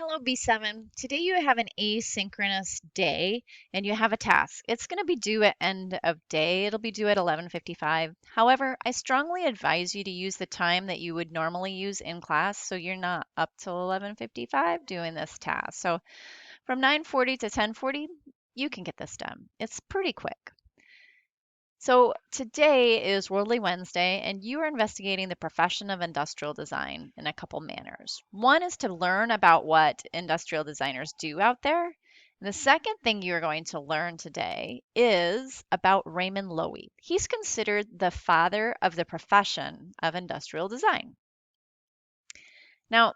Hello, B7. Today you have an asynchronous day and you have a task. It's going to be due at end of day. It'll be due at 11:55. However, I strongly advise you to use the time that you would normally use in class so you're not up till 11:55 doing this task. So from 9:40 to 10:40, you can get this done. It's pretty quick. So today is Worldly Wednesday, and you are investigating the profession of industrial design in a couple manners. One is to learn about what industrial designers do out there. And the second thing you're going to learn today is about Raymond Loewy. He's considered the father of the profession of industrial design. Now,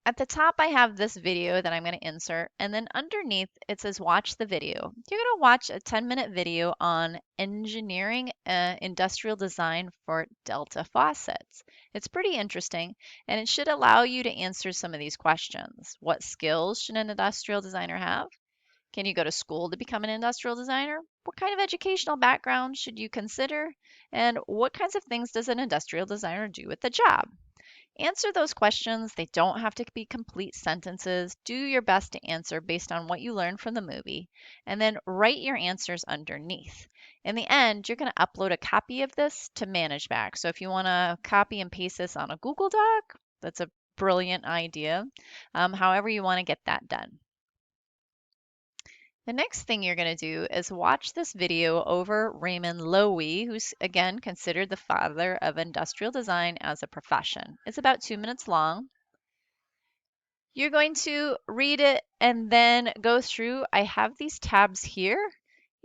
at the top, I have this video that I'm going to insert, and then underneath it says watch the video. You're going to watch a 10-minute video on engineering industrial design for Delta faucets. It's pretty interesting, and it should allow you to answer some of these questions. What skills should an industrial designer have? Can you go to school to become an industrial designer? What kind of educational background should you consider? And what kinds of things does an industrial designer do at the job? Answer those questions. They don't have to be complete sentences. Do your best to answer based on what you learned from the movie, and then write your answers underneath. In the end, you're going to upload a copy of this to ManageBack. So if you want to copy and paste this on a Google Doc, that's a brilliant idea. However you want to get that done. The next thing you're going to do is watch this video over Raymond Loewy, who's again considered the father of industrial design as a profession. It's about 2 minutes long. You're going to read it and then go through. I have these tabs here.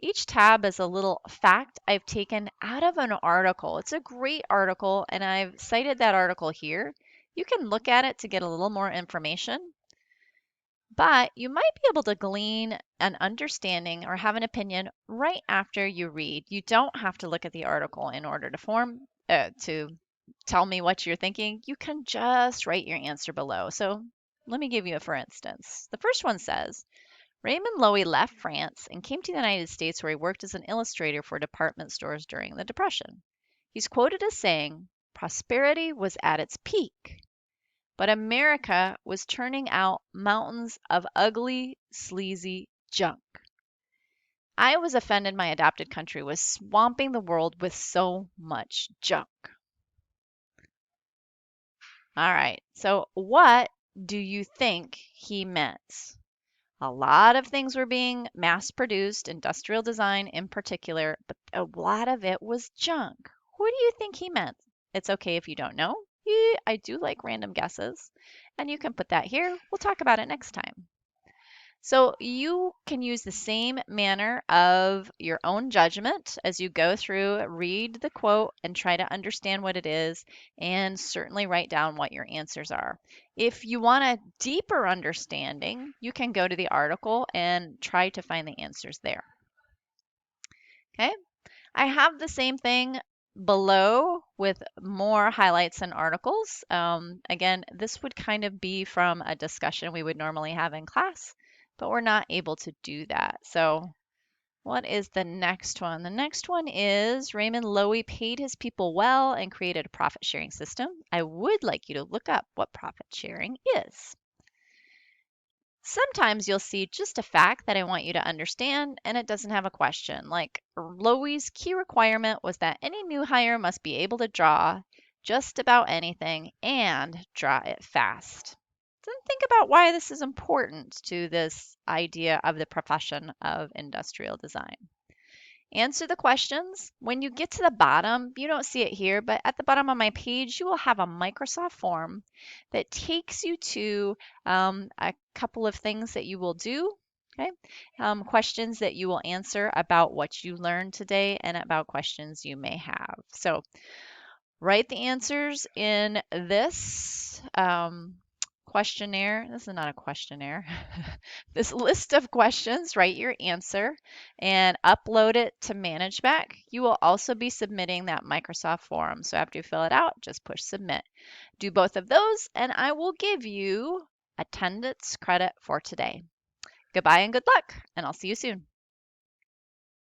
Each tab is a little fact I've taken out of an article. It's a great article, and I've cited that article here. You can look at it to get a little more information. But you might be able to glean an understanding or have an opinion right after you read. You don't have to look at the article in order to tell me what you're thinking. You can just write your answer below. So let me give you a for instance. The first one says, Raymond Loewy left France and came to the United States where he worked as an illustrator for department stores during the Depression. He's quoted as saying, prosperity was at its peak. But America was turning out mountains of ugly, sleazy junk. I was offended my adopted country was swamping the world with so much junk. All right, so what do you think he meant? A lot of things were being mass produced, industrial design in particular, but a lot of it was junk. What do you think he meant? It's okay if you don't know. I do like random guesses, and you can put that here. We'll talk about it next time. So you can use the same manner of your own judgment as you go through, read the quote, and try to understand what it is, and certainly write down what your answers are. If you want a deeper understanding, you can go to the article and try to find the answers there. Okay, I have the same thing below with more highlights and articles. Again, this would kind of be from a discussion we would normally have in class, but we're not able to do that. So what is the next one? The next one is Raymond Loewy paid his people well and created a profit sharing system. I would like you to look up what profit sharing is. Sometimes you'll see just a fact that I want you to understand, and it doesn't have a question. Like Loewy's key requirement was that any new hire must be able to draw just about anything and draw it fast. Then think about why this is important to this idea of the profession of industrial design. Answer the questions. When you get to the bottom, you don't see it here, but at the bottom of my page, you will have a Microsoft form that takes you to a couple of things that you will do. Okay, questions that you will answer about what you learned today and about questions you may have. So write the answers in this questionnaire. This is not a questionnaire. This list of questions, write your answer and upload it to ManageBack. You will also be submitting that Microsoft form. So after you fill it out, just push submit. Do both of those and I will give you attendance credit for today. Goodbye and good luck, and I'll see you soon.